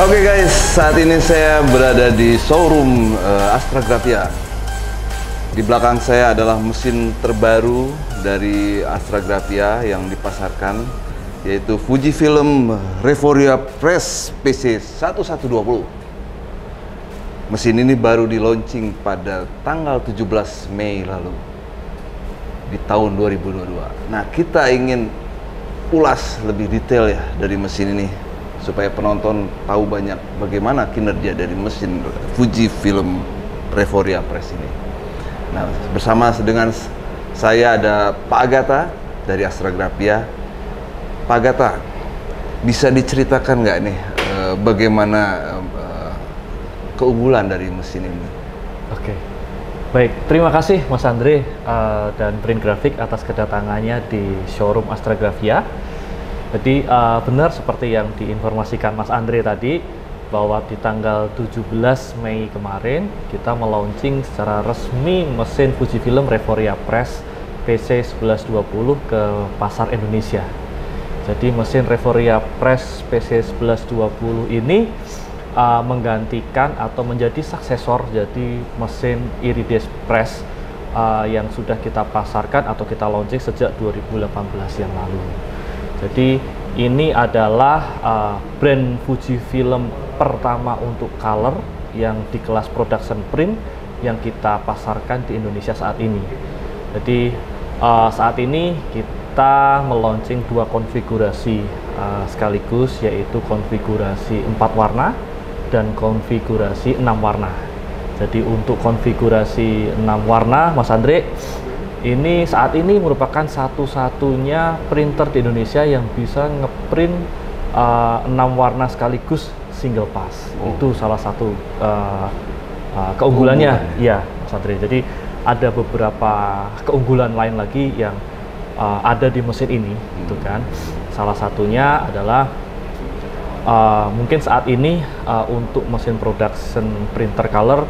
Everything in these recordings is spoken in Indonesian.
Oke guys, saat ini saya berada di showroom Astra Graphia. Di belakang saya adalah mesin terbaru dari Astra Graphia yang dipasarkan, yaitu Fujifilm Reforia Press PC1120. Mesin ini baru di launching pada tanggal 17 Mei lalu di tahun 2022. Nah, kita ingin ulas lebih detail ya dari mesin ini, supaya penonton tahu banyak bagaimana kinerja dari mesin Fujifilm Reforia Press ini. Nah, bersama dengan saya ada Pak Agatha dari Astra Graphia. Pak Agatha, bisa diceritakan nggak nih bagaimana keunggulan dari mesin ini? Oke, baik. Terima kasih Mas Andre dan Print Graphic atas kedatangannya di showroom Astra Graphia. Jadi benar seperti yang diinformasikan Mas Andre tadi, bahwa di tanggal 17 Mei kemarin kita melaunching secara resmi mesin Fujifilm Reforia Press PC1120 ke pasar Indonesia. Jadi mesin Reforia Press PC1120 ini menggantikan atau menjadi suksesor jadi mesin Iridium Press yang sudah kita pasarkan atau kita launching sejak 2018 yang lalu. Jadi ini adalah brand Fujifilm pertama untuk color yang di kelas production print yang kita pasarkan di Indonesia saat ini. Jadi saat ini kita melaunching dua konfigurasi sekaligus, yaitu konfigurasi 4 warna dan konfigurasi 6 warna. Jadi untuk konfigurasi 6 warna, Mas Andre, ini saat ini merupakan satu-satunya printer di Indonesia yang bisa ngeprint 6 warna sekaligus single pass. Itu salah satu keunggulannya, ya Mas Andre. Jadi ada beberapa keunggulan lain lagi yang ada di mesin ini, gitu kan. Salah satunya adalah mungkin saat ini untuk mesin production printer color,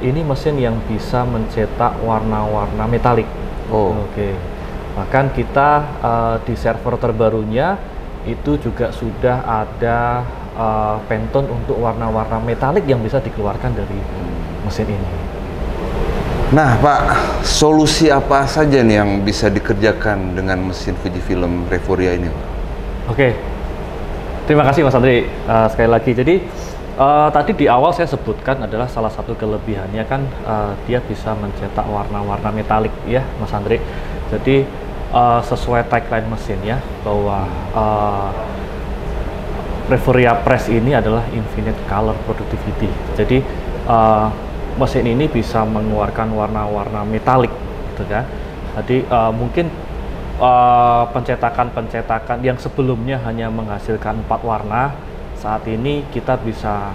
ini mesin yang bisa mencetak warna-warna metalik. Oke. Bahkan kita di server terbarunya itu juga sudah ada Pantone untuk warna-warna metalik yang bisa dikeluarkan dari mesin ini. Nah Pak, solusi apa saja nih yang bisa dikerjakan dengan mesin Fujifilm Reforia ini, Pak? Oke, terima kasih Mas Andre sekali lagi. Jadi tadi di awal saya sebutkan adalah salah satu kelebihannya kan dia bisa mencetak warna-warna metalik ya Mas Andre. Jadi sesuai tagline mesin ya, bahwa Reforia Press ini adalah Infinite Color Productivity. Jadi mesin ini bisa mengeluarkan warna-warna metalik, gitu kan. Jadi mungkin pencetakan yang sebelumnya hanya menghasilkan 4 warna, saat ini kita bisa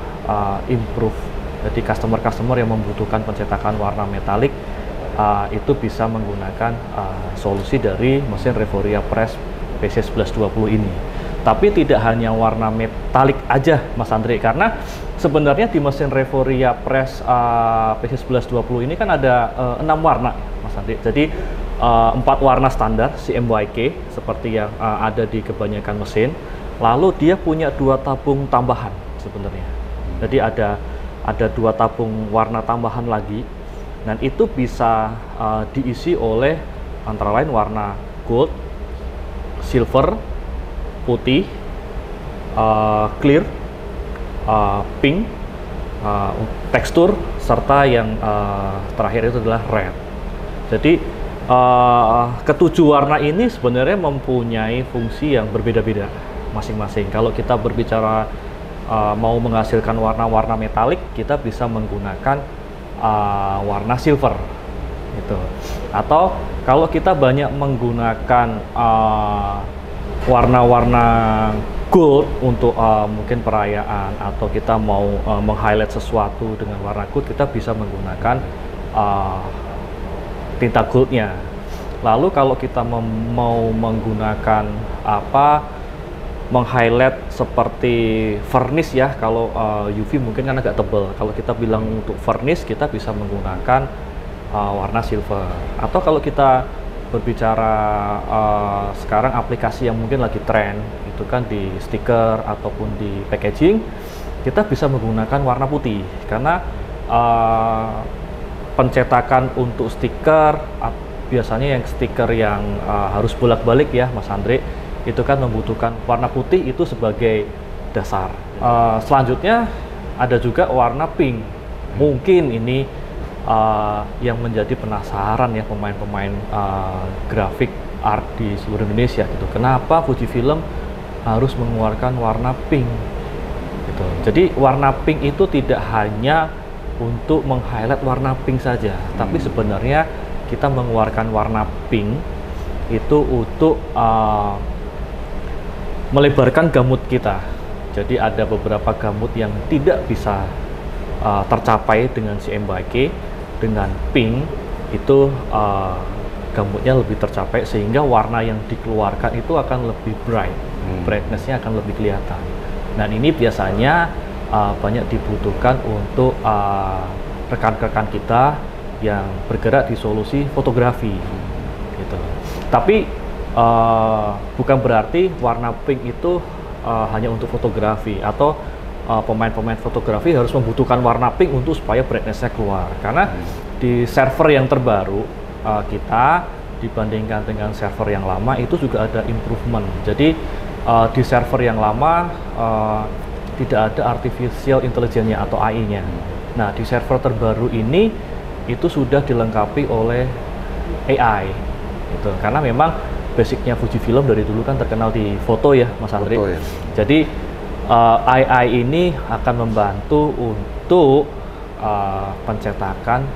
improve. Jadi customer yang membutuhkan pencetakan warna metalik itu bisa menggunakan solusi dari mesin Reforia Press PC1120 ini. Tapi tidak hanya warna metalik aja Mas Andre, karena sebenarnya di mesin Reforia Press PC1120 ini kan ada 6 warna Mas Andre. Jadi 4 warna standar CMYK seperti yang ada di kebanyakan mesin. Lalu dia punya 2 tabung tambahan sebenarnya. Jadi ada 2 tabung warna tambahan lagi, dan itu bisa diisi oleh antara lain warna gold, silver, putih, clear, pink, tekstur, serta yang terakhir itu adalah red. Jadi ketujuh warna ini sebenarnya mempunyai fungsi yang berbeda-beda masing-masing. Kalau kita berbicara mau menghasilkan warna-warna metalik, kita bisa menggunakan warna silver gitu. Atau kalau kita banyak menggunakan warna-warna gold untuk mungkin perayaan, atau kita mau meng-highlight sesuatu dengan warna gold, kita bisa menggunakan tinta goldnya. Lalu kalau kita mau menggunakan meng-highlight seperti varnish ya, kalau UV mungkin kan agak tebal. Kalau kita bilang untuk varnish, kita bisa menggunakan warna silver. Atau kalau kita berbicara sekarang aplikasi yang mungkin lagi tren itu kan di stiker ataupun di packaging, kita bisa menggunakan warna putih karena pencetakan untuk stiker biasanya yang stiker yang harus bolak-balik ya Mas Andre, itu kan membutuhkan warna putih itu sebagai dasar. Selanjutnya ada juga warna pink. Mungkin ini yang menjadi penasaran ya pemain-pemain grafik art di seluruh Indonesia gitu. Kenapa Fujifilm harus mengeluarkan warna pink? Gitu. Jadi warna pink itu tidak hanya untuk meng-highlight warna pink saja, tapi sebenarnya kita mengeluarkan warna pink itu untuk melebarkan gamut kita. Jadi ada beberapa gamut yang tidak bisa tercapai dengan CMYK. Dengan pink itu gamutnya lebih tercapai sehingga warna yang dikeluarkan itu akan lebih bright, brightness-nya akan lebih kelihatan. Dan ini biasanya banyak dibutuhkan untuk rekan-rekan kita yang bergerak di solusi fotografi gitu. Tapi bukan berarti warna pink itu hanya untuk fotografi atau pemain-pemain fotografi harus membutuhkan warna pink untuk supaya brightness-nya keluar. Karena di server yang terbaru kita dibandingkan dengan server yang lama itu juga ada improvement. Jadi di server yang lama tidak ada artificial intelligence-nya atau AI-nya. Nah, di server terbaru ini itu sudah dilengkapi oleh AI gitu. Karena memang basicnya Fujifilm dari dulu kan terkenal di foto ya Mas Andre. Ya. Jadi AI ini akan membantu untuk pencetakan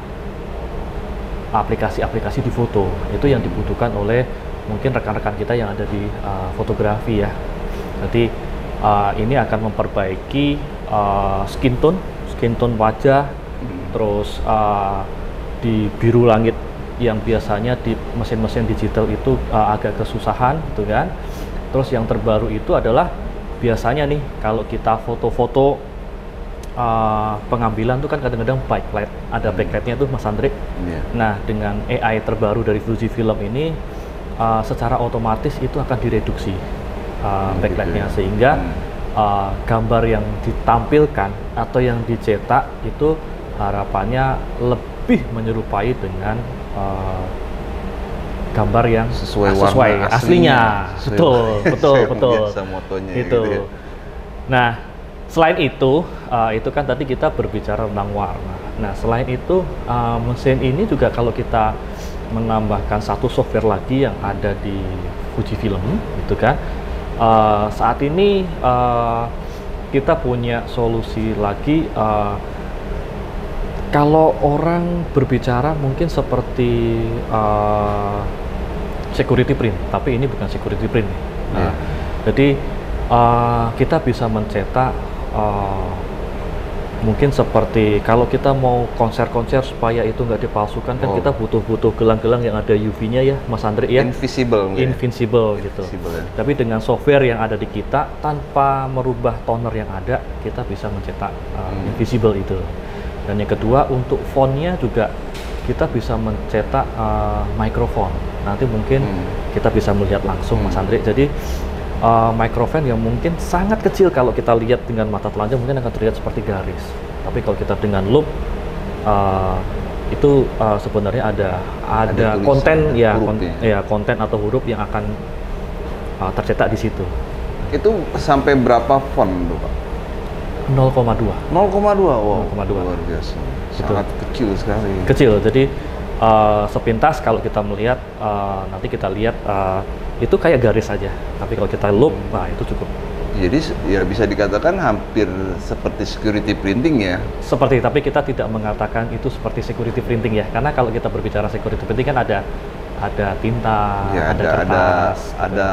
aplikasi-aplikasi di foto. Itu yang dibutuhkan oleh mungkin rekan-rekan kita yang ada di fotografi ya. Jadi ini akan memperbaiki skin tone wajah, terus di biru langit yang biasanya di mesin-mesin digital itu agak kesusahan gitu kan. Terus yang terbaru itu adalah biasanya nih kalau kita foto-foto pengambilan tuh kan kadang-kadang backlight, ada backlightnya tuh Mas Andre. Nah, dengan AI terbaru dari Fujifilm ini secara otomatis itu akan direduksi backlightnya sehingga gambar yang ditampilkan atau yang dicetak itu harapannya lebih menyerupai dengan gambar yang sesuai aslinya. Betul. Motonya itu. Gitu ya. Nah, selain itu kan tadi kita berbicara tentang warna. Nah, selain itu mesin ini juga kalau kita menambahkan satu software lagi yang ada di Fujifilm, gitu kan. Saat ini kita punya solusi lagi. Kalau orang berbicara mungkin seperti security print, tapi ini bukan security print. Nah, jadi kita bisa mencetak mungkin seperti kalau kita mau konser-konser supaya itu nggak dipalsukan kan kita butuh gelang-gelang yang ada UV-nya ya Mas Andre ya. Invincible gitu. Ya. Tapi dengan software yang ada di kita tanpa merubah toner yang ada, kita bisa mencetak invisible itu. Dan yang kedua untuk fontnya juga kita bisa mencetak microphone. Nanti mungkin kita bisa melihat langsung Mas Andre. Jadi microphone yang mungkin sangat kecil kalau kita lihat dengan mata telanjang mungkin akan terlihat seperti garis. Tapi kalau kita dengan loop itu sebenarnya ada konten ya, konten atau huruf yang akan tercetak di situ. Itu sampai berapa font tuh Pak? 0,2. 0,2. Wow. 0,2. Luar biasa. Sangat kecil sekali. Kecil. Jadi sepintas kalau kita melihat nanti kita lihat itu kayak garis saja. Tapi kalau kita loop, nah itu cukup. Jadi ya bisa dikatakan hampir seperti security printing ya. Seperti, tapi kita tidak mengatakan itu seperti security printing ya. Karena kalau kita berbicara security printing kan ada tinta, ya, ada kertas, ada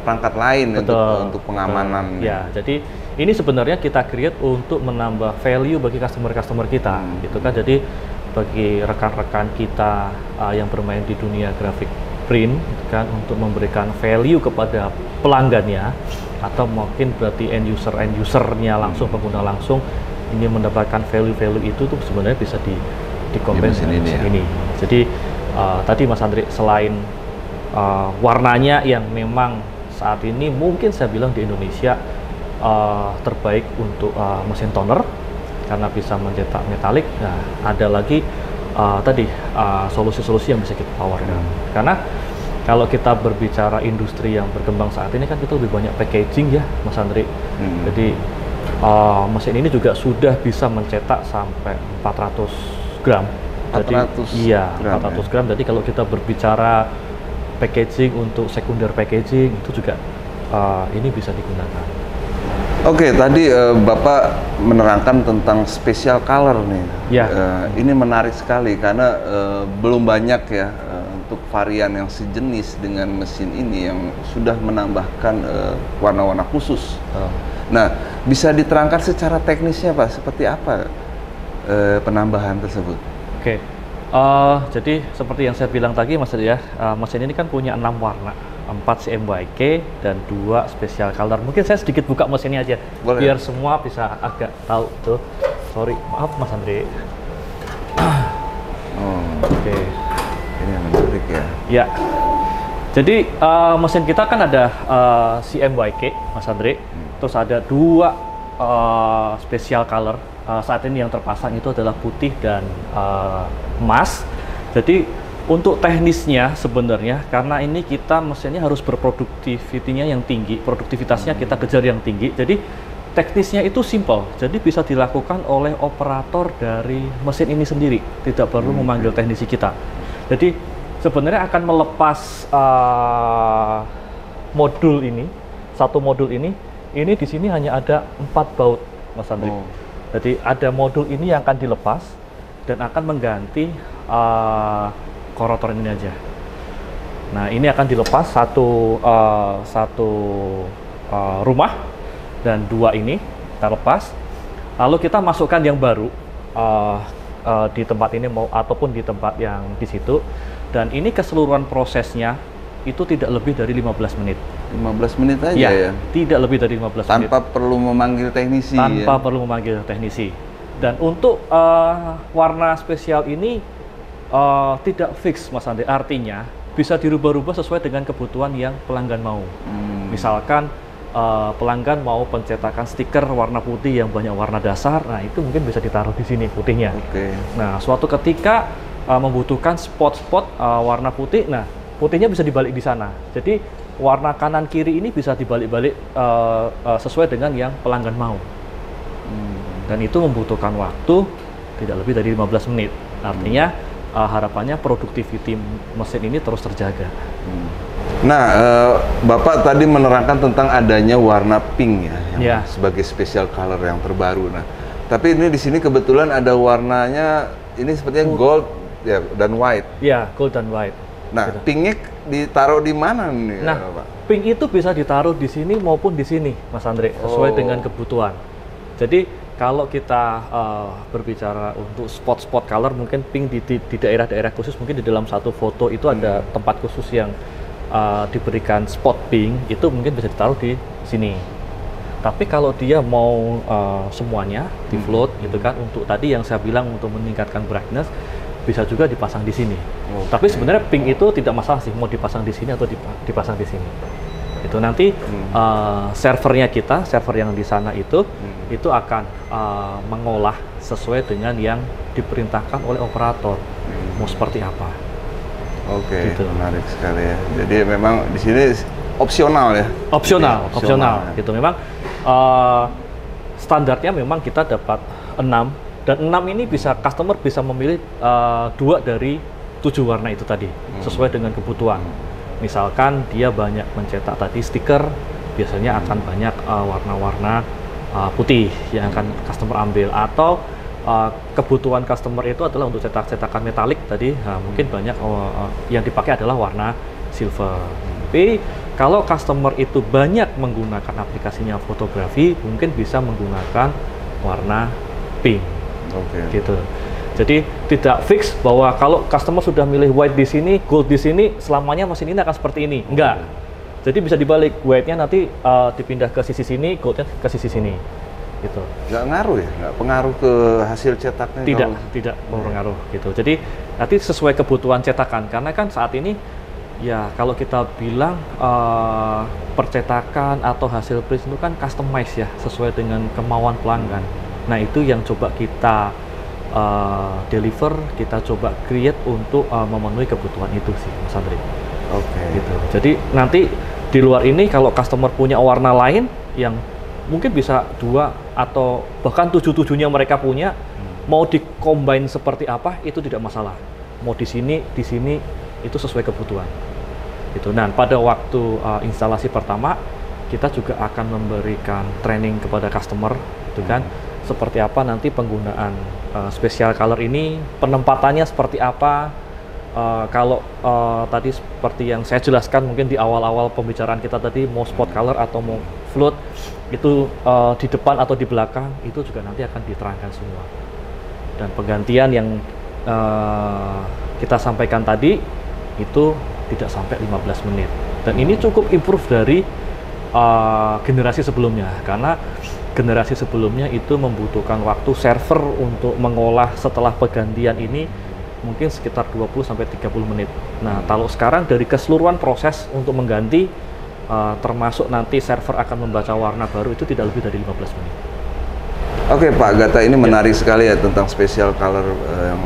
perangkat lain untuk pengamanan. Ya, jadi ini sebenarnya kita create untuk menambah value bagi customer kita, gitu kan. Jadi bagi rekan-rekan kita yang bermain di dunia grafik print, kan, untuk memberikan value kepada pelanggannya atau mungkin berarti end usernya langsung, pengguna langsung ingin mendapatkan value itu tuh sebenarnya bisa dikompensasi ini. Jadi tadi Mas Andre selain warnanya yang memang saat ini mungkin saya bilang di Indonesia terbaik untuk mesin toner karena bisa mencetak metalik. Nah, ada lagi tadi solusi-solusi yang bisa kita tawarkan. Karena kalau kita berbicara industri yang berkembang saat ini kan kita lebih banyak packaging ya, Mas Andri. Jadi mesin ini juga sudah bisa mencetak sampai 400 gram. 400 iya, gram, 400 gram. Jadi kalau kita berbicara packaging untuk sekunder packaging itu juga ini bisa digunakan. Oke, tadi Bapak menerangkan tentang special color nih. Ya. Ini menarik sekali karena belum banyak ya untuk varian yang sejenis dengan mesin ini yang sudah menambahkan warna-warna khusus. Nah, bisa diterangkan secara teknisnya Pak, seperti apa penambahan tersebut? Oke, jadi seperti yang saya bilang tadi Mas ya, mesin ini kan punya 6 warna. 4 CMYK dan 2 special color. Mungkin saya sedikit buka mesinnya aja. Boleh. Biar semua bisa agak tahu tuh. Sorry, maaf Mas Andre. Oke. Ini yang menarik ya. Ya. Jadi mesin kita kan ada CMYK Mas Andre. Terus ada 2 special color. Saat ini yang terpasang itu adalah putih dan emas. Jadi untuk teknisnya sebenarnya karena ini kita mesinnya harus berproduktivitinya yang tinggi, produktivitasnya kita kejar yang tinggi. Jadi teknisnya itu simple, jadi bisa dilakukan oleh operator dari mesin ini sendiri, tidak perlu memanggil teknisi kita. Jadi sebenarnya akan melepas modul ini, satu modul ini di sini hanya ada 4 baut, Mas Andri. Jadi ada modul ini yang akan dilepas dan akan mengganti korotor ini aja. Nah, ini akan dilepas satu rumah dan 2 ini kita lepas. Lalu kita masukkan yang baru di tempat ini ataupun di tempat yang di situ. Dan ini keseluruhan prosesnya itu tidak lebih dari 15 menit. 15 menit aja ya? Tidak lebih dari 15 menit. Tanpa perlu memanggil teknisi. Tanpa perlu memanggil teknisi. Dan untuk warna spesial ini tidak fix Mas Andi, artinya bisa dirubah-rubah sesuai dengan kebutuhan yang pelanggan mau. Misalkan pelanggan mau pencetakan stiker warna putih yang banyak warna dasar, nah itu mungkin bisa ditaruh di sini putihnya. Nah, suatu ketika membutuhkan spot-spot warna putih, nah putihnya bisa dibalik di sana. Jadi warna kanan kiri ini bisa dibalik-balik sesuai dengan yang pelanggan mau. Dan itu membutuhkan waktu tidak lebih dari 15 menit. Artinya harapannya produktiviti mesin ini terus terjaga. Nah, Bapak tadi menerangkan tentang adanya warna pink ya, sebagai special color yang terbaru. Nah, tapi ini di sini kebetulan ada warnanya, ini sepertinya gold ya dan white. Ya, gold dan white. Nah, pinknya ditaruh di mana nih, Pak? Pink itu bisa ditaruh di sini maupun di sini, Mas Andre, sesuai dengan kebutuhan. Jadi kalau kita berbicara untuk spot-spot color, mungkin pink di daerah-daerah khusus, mungkin di dalam satu foto itu ada tempat khusus yang diberikan spot pink, itu mungkin bisa ditaruh di sini. Tapi kalau dia mau semuanya di float gitu kan, untuk tadi yang saya bilang untuk meningkatkan brightness, bisa juga dipasang di sini. Tapi sebenarnya pink itu tidak masalah sih, mau dipasang di sini atau dipasang di sini. Itu nanti servernya kita, server yang di sana itu akan mengolah sesuai dengan yang diperintahkan oleh operator mau seperti apa. Oke, gitu. Menarik sekali ya. Jadi memang di sini opsional ya. Opsional. Gitu. Memang standarnya memang kita dapat 6 dan 6 ini bisa customer bisa memilih 2 dari 7 warna itu tadi sesuai dengan kebutuhan. Misalkan dia banyak mencetak tadi stiker, biasanya akan banyak warna-warna putih yang akan customer ambil, atau kebutuhan customer itu adalah untuk cetakan metalik tadi, mungkin banyak yang dipakai adalah warna silver. Tapi kalau customer itu banyak menggunakan aplikasinya fotografi, mungkin bisa menggunakan warna pink. Gitu. Jadi tidak fix bahwa kalau customer sudah milih white di sini, gold di sini, selamanya mesin ini akan seperti ini. Enggak. Jadi bisa dibalik, white-nya nanti dipindah ke sisi sini, gold-nya ke sisi sini. Gitu. Nggak ngaruh ya? Nggak pengaruh ke hasil cetaknya? Tidak berpengaruh gitu. Jadi nanti sesuai kebutuhan cetakan, karena kan saat ini Ya, kalau kita bilang percetakan atau hasil print itu kan customize ya, sesuai dengan kemauan pelanggan. Nah, itu yang coba kita deliver, kita coba create untuk memenuhi kebutuhan itu sih, Mas Andri. Oke. Gitu. Jadi nanti di luar ini kalau customer punya warna lain yang mungkin bisa 2 atau bahkan 7-7-nya mereka punya, mau di-combine seperti apa itu tidak masalah. Mau di sini, itu sesuai kebutuhan. Gitu. Nah, pada waktu instalasi pertama kita juga akan memberikan training kepada customer, gitu kan, seperti apa nanti penggunaan special color ini, penempatannya seperti apa. Kalau tadi seperti yang saya jelaskan mungkin di awal-awal pembicaraan kita tadi, mau spot color atau mau float, itu di depan atau di belakang, itu juga nanti akan diterangkan semua. Dan penggantian yang kita sampaikan tadi itu tidak sampai 15 menit. Dan ini cukup improve dari generasi sebelumnya, karena generasi sebelumnya itu membutuhkan waktu server untuk mengolah setelah pergantian ini mungkin sekitar 20-30 menit. Nah, kalau sekarang dari keseluruhan proses untuk mengganti, termasuk nanti server akan membaca warna baru, itu tidak lebih dari 15 menit. Oke Pak Gata, ini menarik sekali ya tentang special color yang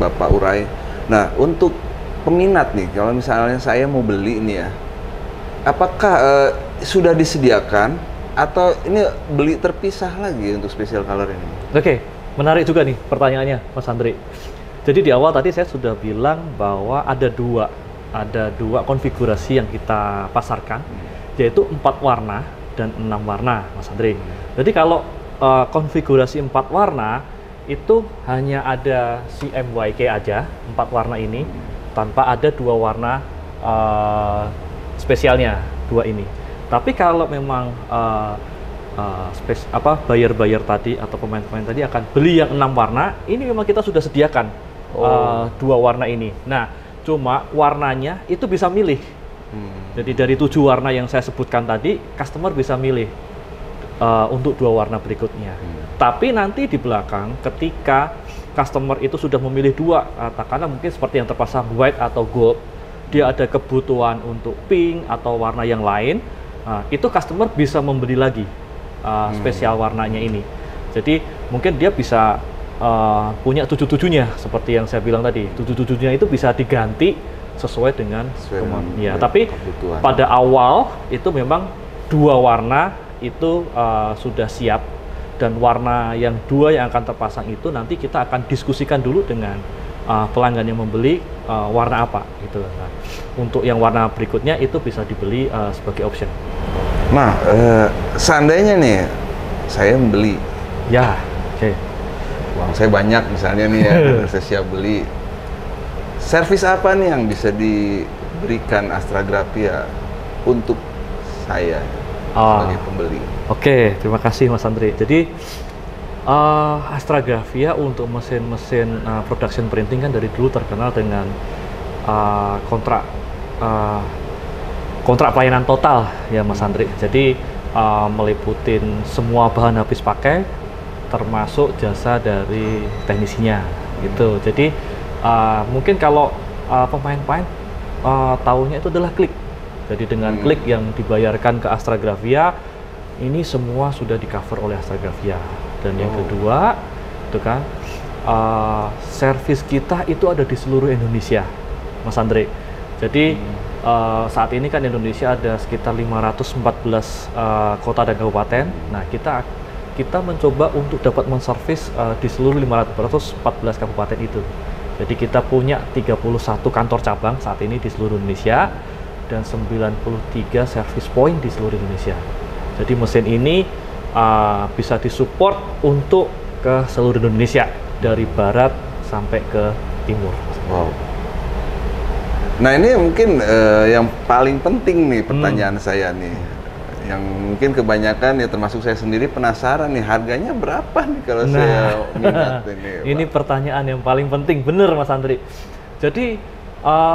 Bapak urai. Nah, untuk peminat nih, kalau misalnya saya mau beli ini ya, apakah sudah disediakan atau ini beli terpisah lagi untuk special color ini? Oke, menarik juga nih pertanyaannya, Mas Andri. Jadi di awal tadi saya sudah bilang bahwa ada dua konfigurasi yang kita pasarkan, yaitu 4 warna dan 6 warna, Mas Andri. Jadi kalau konfigurasi 4 warna itu hanya ada CMYK aja, 4 warna ini, tanpa ada 2 warna spesialnya, 2 ini. Tapi kalau memang buyer-buyer tadi atau pemain-pemain tadi akan beli yang 6 warna, ini memang kita sudah sediakan 2 warna ini. Nah, cuma warnanya itu bisa milih. Jadi dari 7 warna yang saya sebutkan tadi, customer bisa milih untuk 2 warna berikutnya. Tapi nanti di belakang, ketika customer itu sudah memilih 2, katakanlah mungkin seperti yang terpasang white atau gold, dia ada kebutuhan untuk pink atau warna yang lain, itu customer bisa membeli lagi spesial warnanya ini. Jadi mungkin dia bisa punya 7-7-nya seperti yang saya bilang tadi. 7-7-nya itu bisa diganti sesuai dengan ya. Tapi kebutuhan. Pada awal itu memang 2 warna itu sudah siap, dan warna yang 2 yang akan terpasang itu nanti kita akan diskusikan dulu dengan pelanggan yang membeli warna apa gitu. Nah, untuk yang warna berikutnya itu bisa dibeli sebagai option. Nah, seandainya nih saya membeli, ya, oke. Uang saya banyak misalnya nih ya, saya siap beli. Servis apa nih yang bisa diberikan Astragrafia untuk saya sebagai pembeli? Oke, terima kasih Mas Andri. Jadi Astragrafia untuk mesin-mesin production printing kan dari dulu terkenal dengan kontrak pelayanan total ya Mas Andri. Jadi meliputin semua bahan habis pakai, termasuk jasa dari teknisinya gitu. Jadi mungkin kalau pemain-pemain tahunya itu adalah klik. Jadi dengan klik yang dibayarkan ke Astragrafia, ini semua sudah di cover oleh Astragrafia. Dan yang kedua itu kan servis kita itu ada di seluruh Indonesia, Mas Andre. Jadi saat ini kan Indonesia ada sekitar 514 kota dan kabupaten. Nah, kita mencoba untuk dapat menservis di seluruh 514 kabupaten itu. Jadi kita punya 31 kantor cabang saat ini di seluruh Indonesia dan 93 service point di seluruh Indonesia. Jadi mesin ini bisa disupport untuk ke seluruh Indonesia dari barat sampai ke timur. Wow. Nah, ini mungkin yang paling penting nih pertanyaan saya nih. Yang mungkin kebanyakan ya termasuk saya sendiri penasaran nih, harganya berapa nih kalau saya minat ini? Ini pertanyaan yang paling penting, bener Mas Andri. Jadi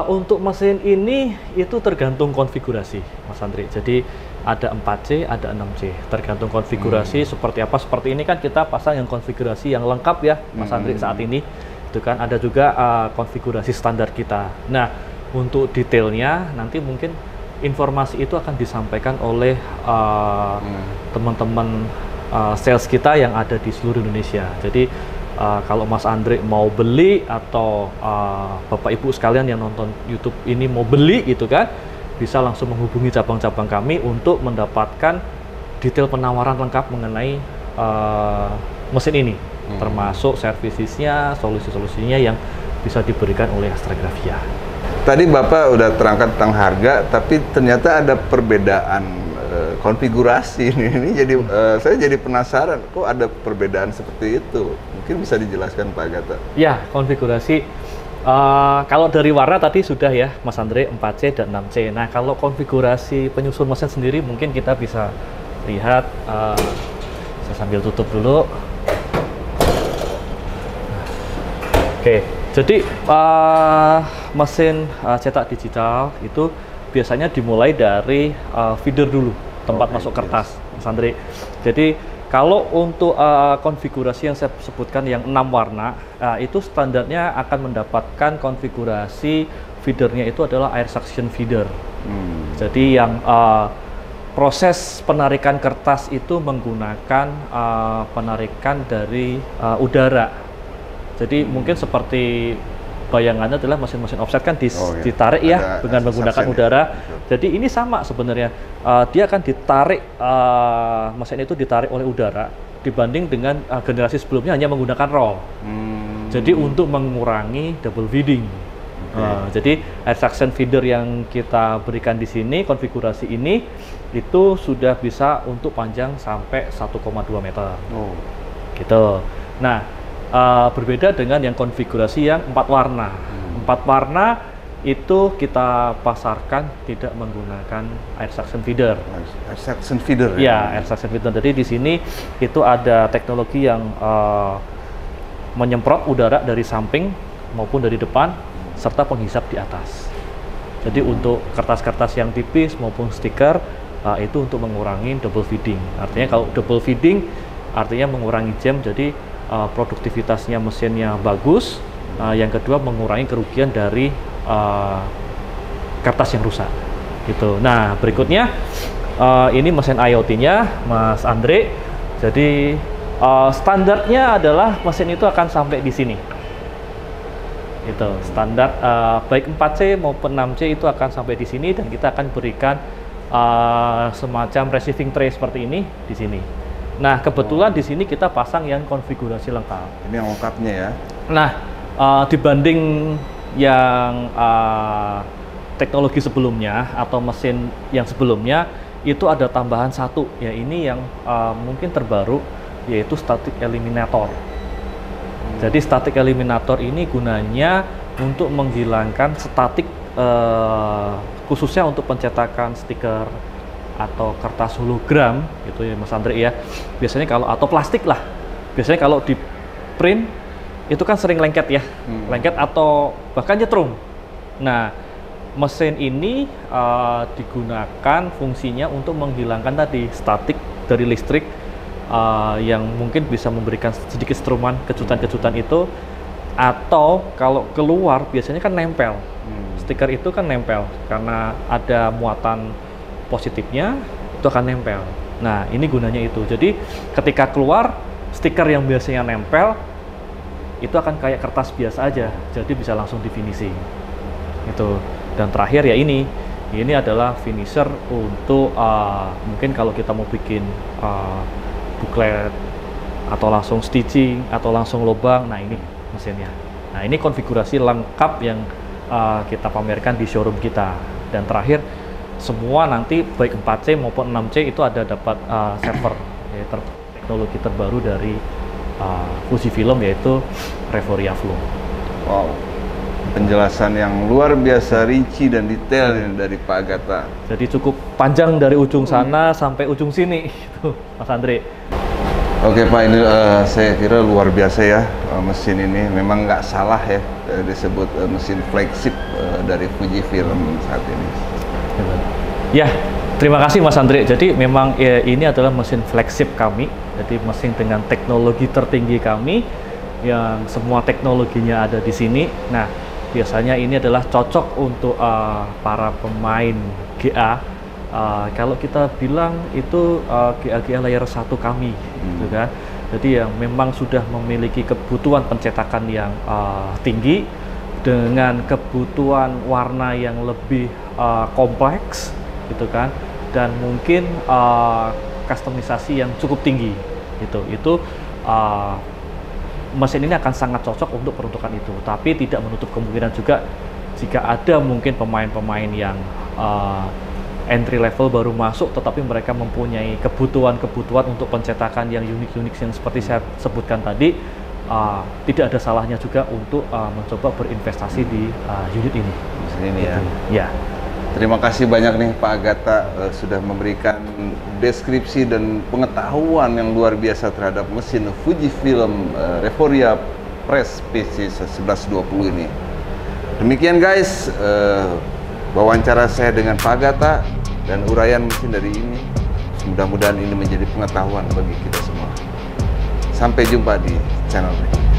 untuk mesin ini itu tergantung konfigurasi Mas Andri. Jadi ada 4C, ada 6C, tergantung konfigurasi seperti apa. Seperti ini kan kita pasang yang konfigurasi yang lengkap ya Mas Andri saat ini. Itu kan ada juga konfigurasi standar kita. Nah, untuk detailnya nanti mungkin informasi itu akan disampaikan oleh teman-teman sales kita yang ada di seluruh Indonesia. Jadi kalau Mas Andre mau beli atau Bapak Ibu sekalian yang nonton YouTube ini mau beli gitu kan, bisa langsung menghubungi cabang-cabang kami untuk mendapatkan detail penawaran lengkap mengenai mesin ini, termasuk servisisnya, solusi-solusinya yang bisa diberikan oleh Astragravia. Tadi Bapak udah terangkan tentang harga, tapi ternyata ada perbedaan konfigurasi ini jadi saya jadi penasaran, kok ada perbedaan seperti itu? Mungkin bisa dijelaskan Pak Gata. Ya, konfigurasi kalau dari warna tadi sudah ya Mas Andre, 4C dan 6C. Nah, kalau konfigurasi penyusun mesin sendiri mungkin kita bisa lihat, saya sambil tutup dulu. Oke, jadi mesin cetak digital itu biasanya dimulai dari feeder dulu, tempat masuk kertas, Mas Andre. Jadi kalau untuk konfigurasi yang saya sebutkan yang 6 warna, itu standarnya akan mendapatkan konfigurasi feedernya itu adalah air suction feeder. Jadi yang proses penarikan kertas itu menggunakan penarikan dari udara. Jadi mungkin seperti bayangannya adalah mesin-mesin offset kan ditarik ya dengan menggunakan udara. Jadi ini sama sebenarnya, dia akan ditarik, mesin itu ditarik oleh udara dibanding dengan generasi sebelumnya hanya menggunakan roll. Jadi untuk mengurangi double feeding. Jadi air suction feeder yang kita berikan di sini, konfigurasi ini itu sudah bisa untuk panjang sampai 1,2 meter. Gitu. Nah, berbeda dengan yang konfigurasi yang 4 warna. 4 warna itu kita pasarkan tidak menggunakan air suction feeder. Air suction feeder ya? Air suction feeder. Jadi di sini itu ada teknologi yang menyemprot udara dari samping maupun dari depan serta penghisap di atas. Jadi untuk kertas-kertas yang tipis maupun stiker itu untuk mengurangi double feeding. Artinya kalau double feeding artinya mengurangi jam, jadi produktivitasnya mesinnya bagus. Yang kedua mengurangi kerugian dari kertas yang rusak gitu. Nah, berikutnya ini mesin IoT-nya Mas Andre. Jadi standarnya adalah mesin itu akan sampai di sini. Itu standar baik 4C maupun 6C itu akan sampai di sini, dan kita akan berikan semacam receiving tray seperti ini di sini. Nah, kebetulan di sini kita pasang yang konfigurasi lengkap. Ini yang lengkapnya ya. Nah, dibanding yang teknologi sebelumnya atau mesin yang sebelumnya itu ada tambahan satu, ya ini yang mungkin terbaru, yaitu static eliminator. Jadi static eliminator ini gunanya untuk menghilangkan statik, khususnya untuk pencetakan stiker atau kertas hologram gitu ya Mas Andre ya. Biasanya kalau atau plastik lah. Biasanya kalau di print itu kan sering lengket ya. Lengket atau bahkan nyetrum. Nah, mesin ini digunakan fungsinya untuk menghilangkan tadi statik dari listrik yang mungkin bisa memberikan sedikit setruman, kejutan-kejutan itu, atau kalau keluar biasanya kan nempel. Stiker itu kan nempel karena ada muatan positifnya, itu akan nempel. Nah, ini gunanya itu. Jadi ketika keluar, stiker yang biasanya nempel itu akan kayak kertas biasa aja, jadi bisa langsung di finishing itu. Dan terakhir ya ini adalah finisher untuk mungkin kalau kita mau bikin booklet atau langsung stitching atau langsung lubang. Nah, ini mesinnya. Nah, ini konfigurasi lengkap yang kita pamerkan di showroom kita. Dan terakhir, semua nanti baik 4C maupun 6C itu ada dapat server, yaitu teknologi terbaru dari Fujifilm, yaitu Revoria Flow. Wow, penjelasan yang luar biasa rinci dan detail dari Pak Gata. Jadi cukup panjang dari ujung sana sampai ujung sini, gitu, Mas Andre. Oke Pak, ini saya kira luar biasa ya mesin ini. Memang nggak salah ya disebut mesin flagship dari Fujifilm saat ini. Ya, terima kasih Mas Andre. Jadi memang ini adalah mesin flagship kami. Jadi mesin dengan teknologi tertinggi kami, yang semua teknologinya ada di sini. Nah, biasanya ini adalah cocok untuk para pemain GA. Kalau kita bilang itu GA layer 1 kami, gitu kan. Jadi yang memang sudah memiliki kebutuhan pencetakan yang tinggi dengan kebutuhan warna yang lebih kompleks, gitu kan, dan mungkin customisasi yang cukup tinggi, gitu. Itu mesin ini akan sangat cocok untuk peruntukan itu. Tapi tidak menutup kemungkinan juga jika ada mungkin pemain-pemain yang entry level baru masuk, tetapi mereka mempunyai kebutuhan untuk pencetakan yang unik-unik yang seperti saya sebutkan tadi, tidak ada salahnya juga untuk mencoba berinvestasi di unit ini. Mesin ini ya. Ya. Terima kasih banyak nih Pak Agatha sudah memberikan deskripsi dan pengetahuan yang luar biasa terhadap mesin Fujifilm Reforia Press PC1120 ini. Demikian guys, wawancara saya dengan Pak Agatha dan uraian mesin dari ini. Mudah-mudahan ini menjadi pengetahuan bagi kita semua. Sampai jumpa di channel ini.